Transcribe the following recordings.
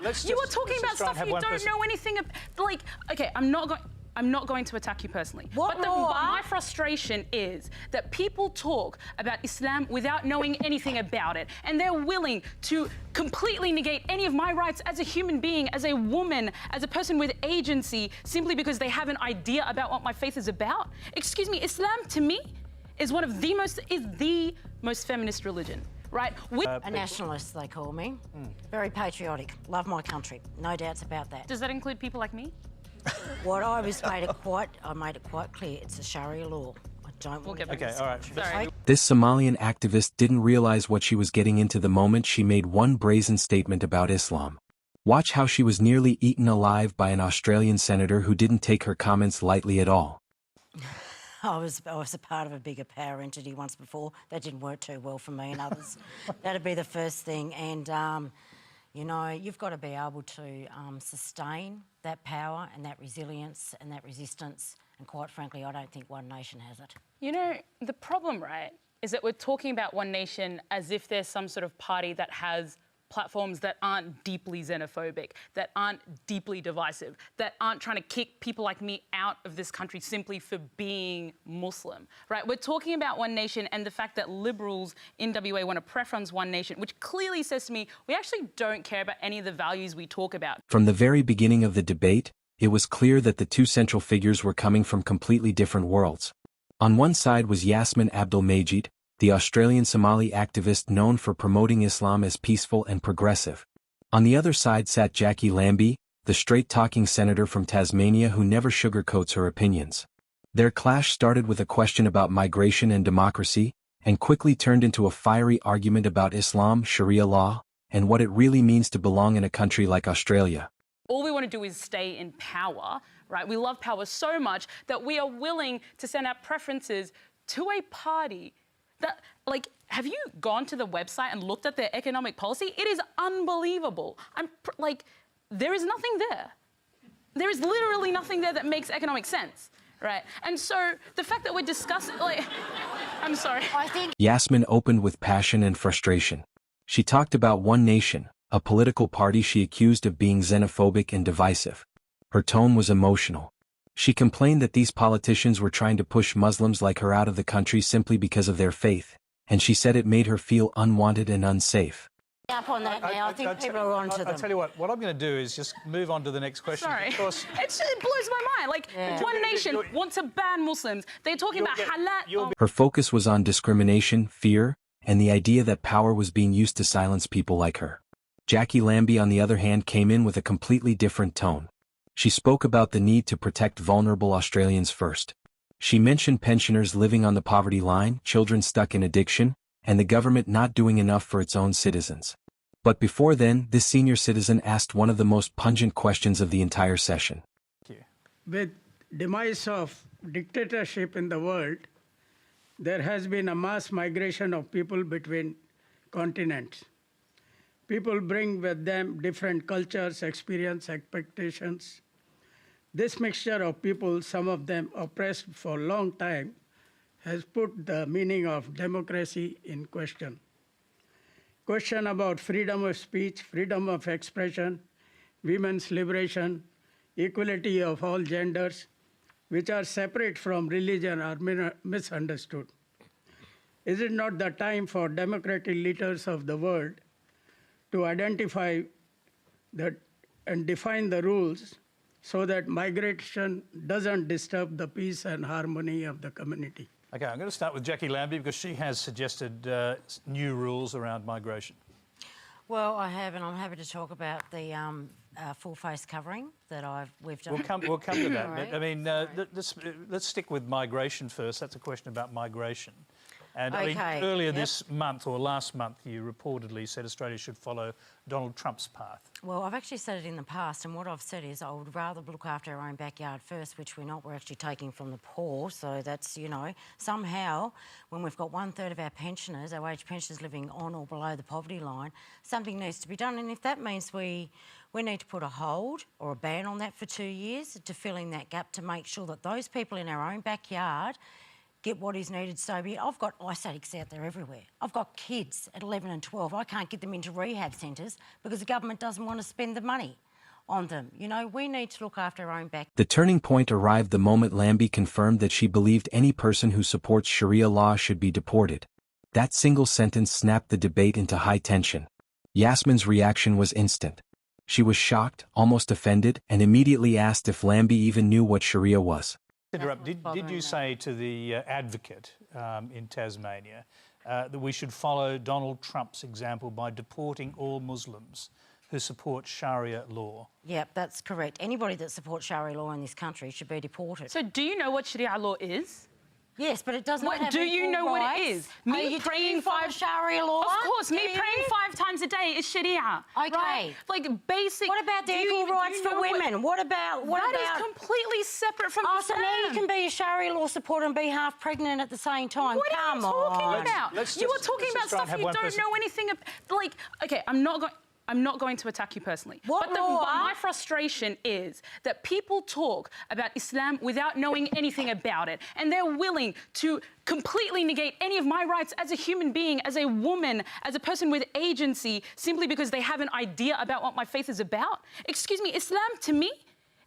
You are talking about stuff you don't know anything about. Like, okay, I'm not going to attack you personally. But my frustration is that people talk about Islam without knowing anything about it, and they're willing to completely negate any of my rights as a human being, as a woman, as a person with agency, simply because they have an idea about what my faith is about. Excuse me, Islam to me is the most feminist religion. Right? A nationalist, they call me. Very patriotic. Love my country. No doubts about that. Does that include people like me? What I made it quite clear. It's a Sharia law. I don't want to. Okay, all right. Sorry. This Somalian activist didn't realize what she was getting into the moment she made one brazen statement about Islam. Watch how she was nearly eaten alive by an Australian senator who didn't take her comments lightly at all. I was a part of a bigger power entity once before. That didn't work too well for me and others. That'd be the first thing. And, you know, you've got to be able to sustain that power and that resilience and that resistance. And quite frankly, I don't think One Nation has it. You know, the problem, right, is that we're talking about One Nation as if there's some sort of party that has platforms that aren't deeply xenophobic, that aren't deeply divisive, that aren't trying to kick people like me out of this country simply for being Muslim, right? We're talking about One Nation and the fact that Liberals in WA want to preference One Nation, which clearly says to me, we actually don't care about any of the values we talk about. From the very beginning of the debate, it was clear that the two central figures were coming from completely different worlds. On one side was Yasmin Abdel-Majid, the Australian Somali activist known for promoting Islam as peaceful and progressive. On the other side sat Jackie Lambie, the straight-talking senator from Tasmania who never sugarcoats her opinions. Their clash started with a question about migration and democracy, and quickly turned into a fiery argument about Islam, Sharia law, and what it really means to belong in a country like Australia. All we want to do is stay in power, right? We love power so much that we are willing to send our preferences to a party that, like, have you gone to the website and looked at their economic policy? It is unbelievable. There is nothing there. There is literally nothing there that makes economic sense, right? And so the fact that we're discussing, like, I'm sorry. I think Yasmin opened with passion and frustration. She talked about One Nation, a political party she accused of being xenophobic and divisive. Her tone was emotional. She complained that these politicians were trying to push Muslims like her out of the country simply because of their faith, and she said it made her feel unwanted and unsafe. Up on that now. I think people are onto them. I'll tell you what I'm going to do is just move on to the next question. Sorry. Of course, it blows my mind. Like, One Nation wants to ban Muslims. They're talking about halal. Her focus was on discrimination, fear, and the idea that power was being used to silence people like her. Jackie Lambie, on the other hand, came in with a completely different tone. She spoke about the need to protect vulnerable Australians first. She mentioned pensioners living on the poverty line, children stuck in addiction, and the government not doing enough for its own citizens. But before then, this senior citizen asked one of the most pungent questions of the entire session. With demise of dictatorship in the world, there has been a mass migration of people between continents. People bring with them different cultures, experience, expectations. This mixture of people, some of them oppressed for a long time, has put the meaning of democracy in question. Question about freedom of speech, freedom of expression, women's liberation, equality of all genders, which are separate from religion, are misunderstood. Is it not the time for democratic leaders of the world to identify and define the rules so that migration doesn't disturb the peace and harmony of the community? Okay, I'm going to start with Jackie Lambie because she has suggested new rules around migration. Well, I have, and I'm happy to talk about the full face covering that we've done. We'll come to that. But, I mean, let's stick with migration first. That's a question about migration. And I mean, earlier this month or last month, you reportedly said Australia should follow Donald Trump's path. Well, I've actually said it in the past, and what I've said is I would rather look after our own backyard first, which we're not. We're actually taking from the poor. So that's, you know, somehow when we've got 1/3 of our pensioners, our wage pensioners living on or below the poverty line, something needs to be done. And if that means we need to put a hold or a ban on that for 2 years to fill in that gap to make sure that those people in our own backyard get what is needed, so be it. I've got ice addicts out there everywhere. I've got kids at 11 and 12. I can't get them into rehab centres because the government doesn't want to spend the money on them. You know, we need to look after our own back. The turning point arrived the moment Lambie confirmed that she believed any person who supports Sharia law should be deported. That single sentence snapped the debate into high tension. Yasmin's reaction was instant. She was shocked, almost offended, and immediately asked if Lambie even knew what Sharia was. Did you say to the advocate in Tasmania that we should follow Donald Trump's example by deporting all Muslims who support Sharia law? Yep, that's correct. Anybody that supports Sharia law in this country should be deported. So do you know what Sharia law is? Yes, but it doesn't have do you know rights. what it is? Me praying five Sharia law? Of course, me praying 5 times a day is Sharia. Okay. Right? Like basic... What about the equal rights for women? What about... That is completely separate from so Islam. now you can be a Sharia law supporter and be half pregnant at the same time. What are you talking about? You are talking about stuff you don't know anything about. Like, OK, I'm not going to attack you personally. But my frustration is that people talk about Islam without knowing anything about it, and they're willing to completely negate any of my rights as a human being, as a woman, as a person with agency, simply because they have an idea about what my faith is about. Excuse me, Islam to me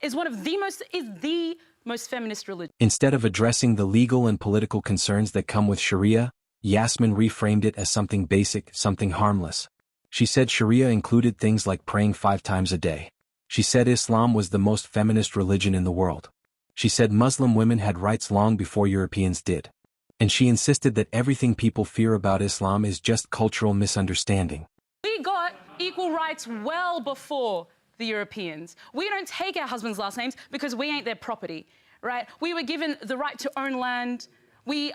is the most feminist religion. Instead of addressing the legal and political concerns that come with Sharia, Yasmin reframed it as something basic, something harmless. She said Sharia included things like praying 5 times a day. She said Islam was the most feminist religion in the world. She said Muslim women had rights long before Europeans did. And she insisted that everything people fear about Islam is just cultural misunderstanding. We got equal rights well before the Europeans. We don't take our husbands' last names because we ain't their property, right? We were given the right to own land. We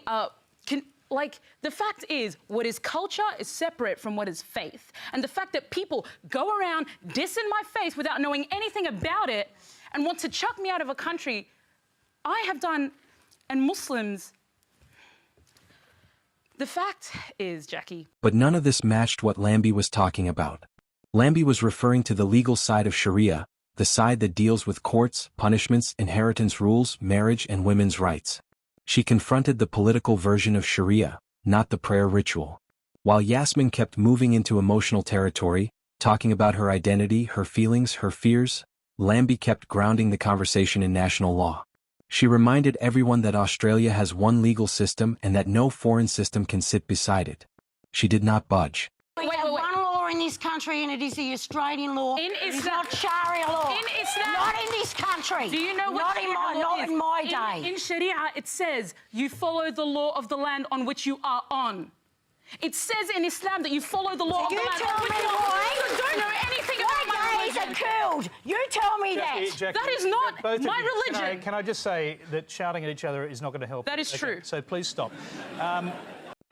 the fact is, what is culture is separate from what is faith. And the fact that people go around dissing my faith without knowing anything about it and want to chuck me out of a country I have done, and Muslims... The fact is, Jackie... But none of this matched what Lambie was talking about. Lambie was referring to the legal side of Sharia, the side that deals with courts, punishments, inheritance rules, marriage, and women's rights. She confronted the political version of Sharia, not the prayer ritual. While Yasmin kept moving into emotional territory, talking about her identity, her feelings, her fears, Lambie kept grounding the conversation in national law. She reminded everyone that Australia has one legal system and that no foreign system can sit beside it. She did not budge. We have one law in this country, and it is the Australian law. It is not Sharia law. In Islam, not in this country. Do you know what Not in my day. In Sharia, it says you follow the law of the land on which you are on. It says in Islam that you follow the law of the land on which you are on. You don't know anything about my religion. Killed. You tell me Jackie, that. That is not my religion. Can I just say that shouting at each other is not going to help? That is true. So please stop.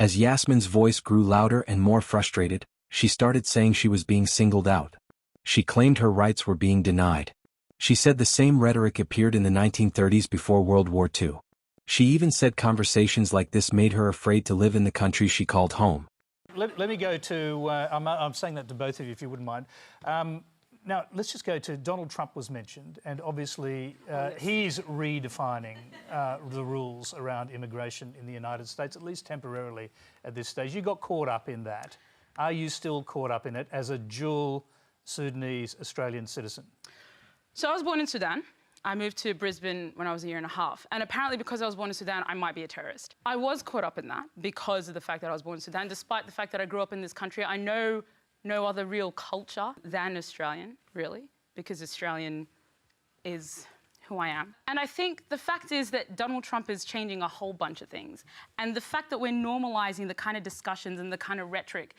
As Yasmin's voice grew louder and more frustrated, she started saying she was being singled out. She claimed her rights were being denied. She said the same rhetoric appeared in the 1930s before World War II. She even said conversations like this made her afraid to live in the country she called home. Let me go to... I'm saying that to both of you, if you wouldn't mind. Now, let's just go to Donald Trump was mentioned, and obviously he's redefining the rules around immigration in the United States, at least temporarily at this stage. You got caught up in that. Are you still caught up in it as a dual Sudanese-Australian citizen? So I was born in Sudan. I moved to Brisbane when I was a year and a half. And apparently because I was born in Sudan, I might be a terrorist. I was caught up in that because of the fact that I was born in Sudan. Despite the fact that I grew up in this country, I know no other real culture than Australian, really, because Australian is who I am. And I think the fact is that Donald Trump is changing a whole bunch of things. And the fact that we're normalising the kind of discussions and the kind of rhetoric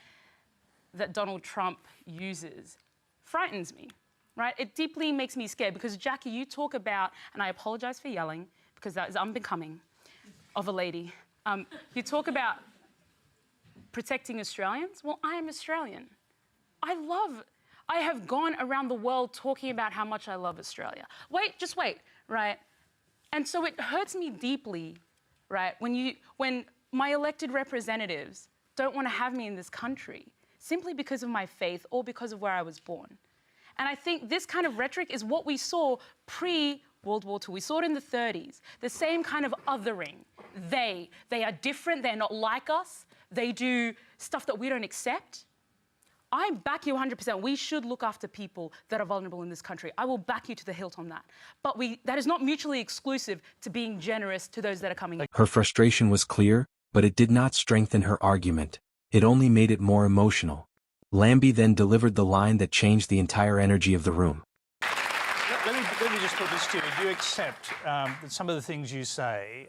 that Donald Trump uses frightens me. Right? It deeply makes me scared because, Jackie, you talk about, and I apologise for yelling because that is unbecoming of a lady. You talk about protecting Australians. Well, I am Australian. I have gone around the world talking about how much I love Australia. Just wait, right? And so it hurts me deeply, right, when my elected representatives don't want to have me in this country simply because of my faith or because of where I was born. And I think this kind of rhetoric is what we saw pre World War II. We saw it in the 30s. The same kind of othering. They are different. They're not like us. They do stuff that we don't accept. I back you 100%. We should look after people that are vulnerable in this country. I will back you to the hilt on that. But that is not mutually exclusive to being generous to those that are coming in. Her frustration was clear, but it did not strengthen her argument. It only made it more emotional. Lambie then delivered the line that changed the entire energy of the room. Let me just put this to you. Do you accept that some of the things you say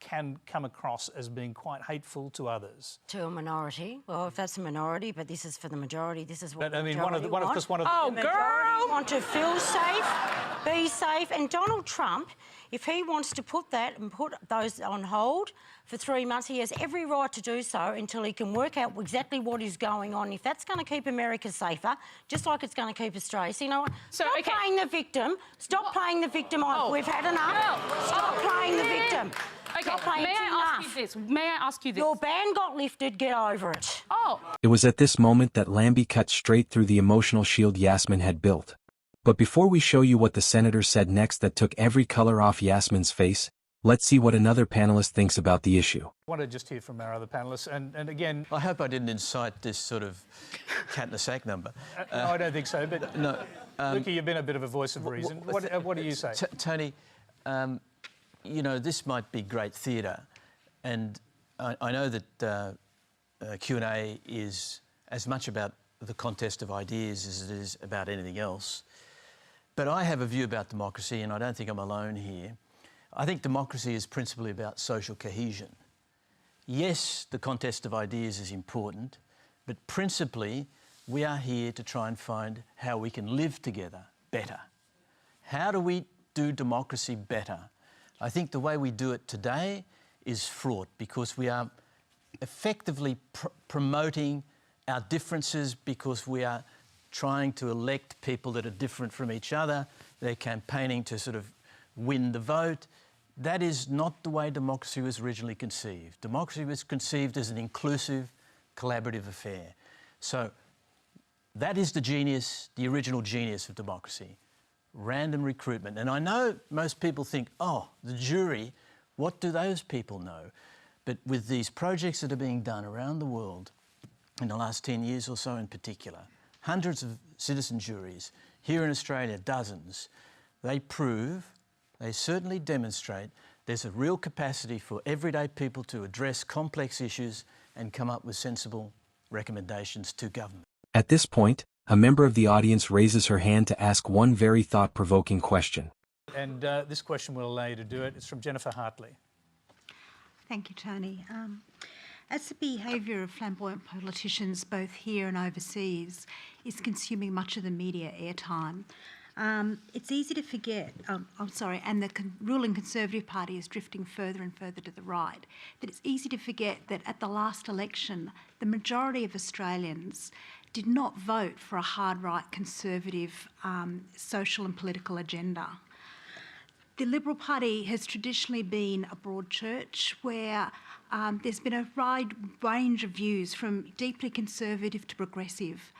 can come across as being quite hateful to others? To a minority. Well, if that's a minority, but this is for the majority. This is what but, I mean, one of the Oh, girl! Want to feel safe, be safe, and Donald Trump, if he wants to put that and put those on hold for 3 months, he has every right to do so until he can work out exactly what is going on. If that's going to keep America safer, just like it's going to keep Australia. So, you know what? Stop playing the victim. Stop playing the victim. We've had enough. Stop playing the victim. Okay, may I ask you this? Your ban got lifted, get over it. Oh. It was at this moment that Lambie cut straight through the emotional shield Yasmin had built. But before we show you what the senator said next that took every color off Yasmin's face, let's see what another panelist thinks about the issue. I want to just hear from our other panellists, and again... I hope I didn't incite this sort of cat in the sack number. No, I don't think so, but... No. Luki, you've been a bit of a voice of reason. What do you say? Tony, you know, this might be great theatre, and I know that Q&A is as much about the contest of ideas as it is about anything else. But I have a view about democracy, and I don't think I'm alone here. I think democracy is principally about social cohesion. Yes, the contest of ideas is important, but principally we are here to try and find how we can live together better. How do we do democracy better? I think the way we do it today is fraught because we are effectively promoting our differences because we are trying to elect people that are different from each other. They're campaigning to sort of win the vote. That is not the way democracy was originally conceived. Democracy was conceived as an inclusive, collaborative affair. So that is the genius, the original genius of democracy. Random recruitment. And I know most people think, oh, the jury, what do those people know? But with these projects that are being done around the world, in the last 10 years or so in particular, hundreds of citizen juries, here in Australia, dozens, they prove, they certainly demonstrate there's a real capacity for everyday people to address complex issues and come up with sensible recommendations to government. At this point, a member of the audience raises her hand to ask one very thought-provoking question. And this question will allow you to do it. It's from Jennifer Hartley. Thank you, Tony. As the behaviour of flamboyant politicians, both here and overseas, is consuming much of the media airtime, it's easy to forget, and the ruling Conservative Party is drifting further and further to the right, that it's easy to forget that at the last election, the majority of Australians did not vote for a hard-right conservative social and political agenda. The Liberal Party has traditionally been a broad church where there's been a wide range of views from deeply conservative to progressive.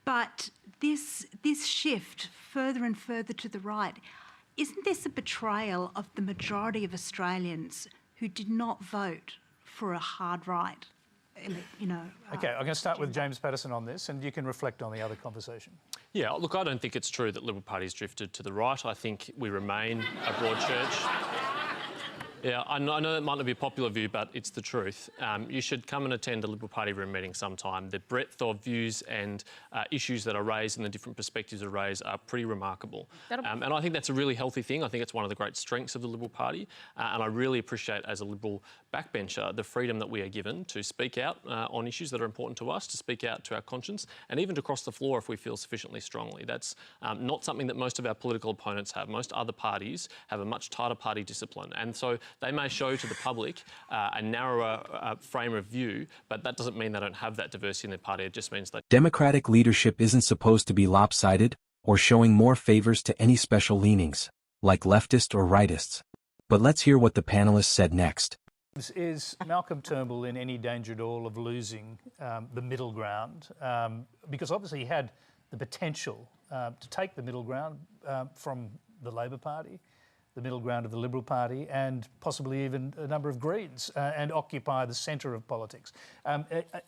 But this shift further and further to the right, isn't this a betrayal of the majority of Australians who did not vote for a hard right? OK, I'm going to start with James Patterson on this, and you can reflect on the other conversation. Yeah, look, I don't think it's true that Liberal Party's drifted to the right. I think we remain a broad church. Yeah, I know that might not be a popular view, but it's the truth. You should come and attend a Liberal Party room meeting sometime. The breadth of views and issues that are raised and the different perspectives are raised are pretty remarkable. And I think that's a really healthy thing. I think it's one of the great strengths of the Liberal Party. And I really appreciate, as a Liberal backbencher, the freedom that we are given to speak out on issues that are important to us, to speak out to our conscience, and even to cross the floor if we feel sufficiently strongly. That's not something that most of our political opponents have. Most other parties have a much tighter party discipline. And so they may show to the public a narrower frame of view, but that doesn't mean they don't have that diversity in their party. It just means that Democratic leadership isn't supposed to be lopsided or showing more favours to any special leanings, like leftist or rightists. But let's hear what the panellists said next. Is Malcolm Turnbull in any danger at all of losing the middle ground? Because obviously he had the potential to take the middle ground from the Labor Party. the middle ground of the Liberal Party and possibly even a number of Greens and occupy the centre of politics.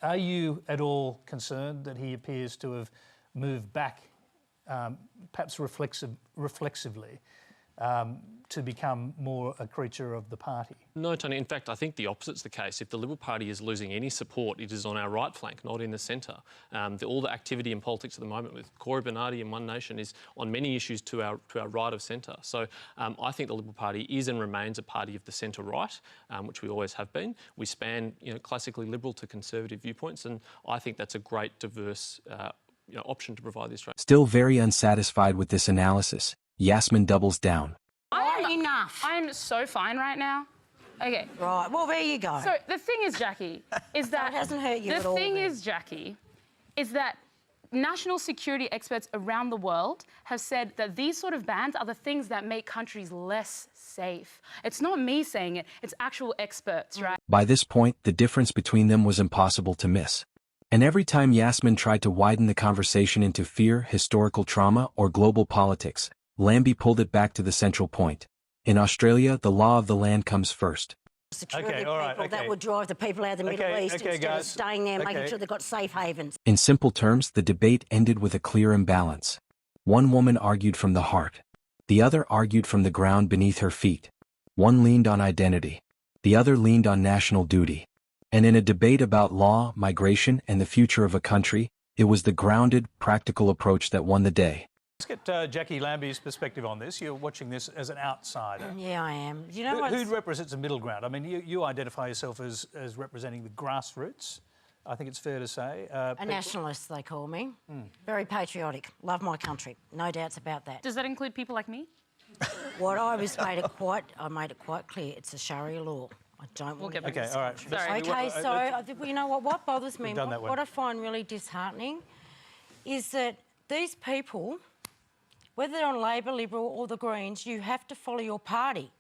Are you at all concerned that he appears to have moved back, perhaps reflexively, to become more a creature of the party? No, Tony. In fact, I think the opposite's the case. If the Liberal Party is losing any support, it is on our right flank, not in the centre. All the activity in politics at the moment with Corey Bernardi and One Nation is on many issues to our right of centre. So I think the Liberal Party is and remains a party of the centre-right, which we always have been. We span, classically Liberal to Conservative viewpoints, and I think that's a great, diverse option to provide the Australian. Still very unsatisfied with this analysis, Yasmin doubles down. Enough. I'm so fine right now. Okay. Right. Well, there you go. So the thing is, Jackie, is that... it hasn't hurt you at all. The thing is, Jackie, is that national security experts around the world have said that these sort of bans are the things that make countries less safe. It's not me saying it, it's actual experts, right? By this point, the difference between them was impossible to miss. And every time Yasmin tried to widen the conversation into fear, historical trauma, or global politics, Lambie pulled it back to the central point. In Australia, the law of the land comes first. Security people that would drive the people out of the Middle East instead of staying there, making sure they've got safe havens. In simple terms, the debate ended with a clear imbalance. One woman argued from the heart. The other argued from the ground beneath her feet. One leaned on identity. The other leaned on national duty. And in a debate about law, migration, and the future of a country, it was the grounded, practical approach that won the day. Let's get Jackie Lambie's perspective on this. You're watching this as an outsider. Yeah, I am. Who represents a middle ground? I mean, you identify yourself as representing the grassroots, I think it's fair to say. A nationalist, they call me. Very patriotic. Love my country. No doubts about that. Does that include people like me? What I made it quite clear. It's a Sharia law. I don't want to get Okay, all right. Sorry. Okay, so you know what bothers me, what I find really disheartening is that these people, whether they're on Labor, Liberal or the Greens, you have to follow your party.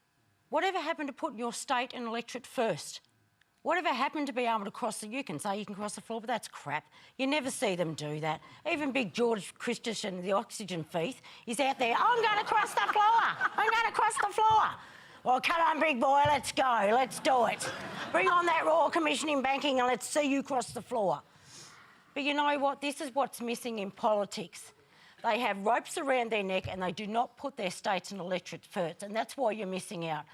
Whatever happened to putting your state and electorate first? Whatever happened to be able to cross you can say you can cross the floor, but that's crap. You never see them do that. Even big George Christensen, the oxygen thief, is out there, I'm going to cross the floor. I'm going to cross the floor. Well, come on, big boy, let's go. Let's do it. Bring on that Royal Commission in banking and let's see you cross the floor. But you know what? This is what's missing in politics. They have ropes around their neck and they do not put their states and electorate first, and that's why you're missing out.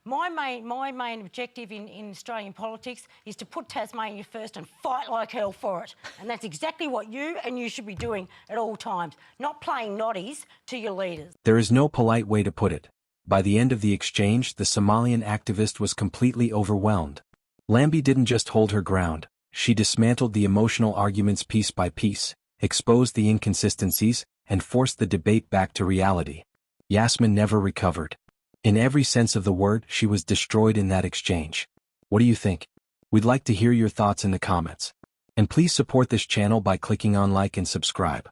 My main objective in Australian politics is to put Tasmania first and fight like hell for it. And that's exactly what you should be doing at all times, not playing noddies to your leaders. There is no polite way to put it. By the end of the exchange, the Somalian activist was completely overwhelmed. Lambie didn't just hold her ground. She dismantled the emotional arguments piece by piece, exposed the inconsistencies, and forced the debate back to reality. Yasmin never recovered. In every sense of the word, she was destroyed in that exchange. What do you think? We'd like to hear your thoughts in the comments. And please support this channel by clicking on like and subscribe.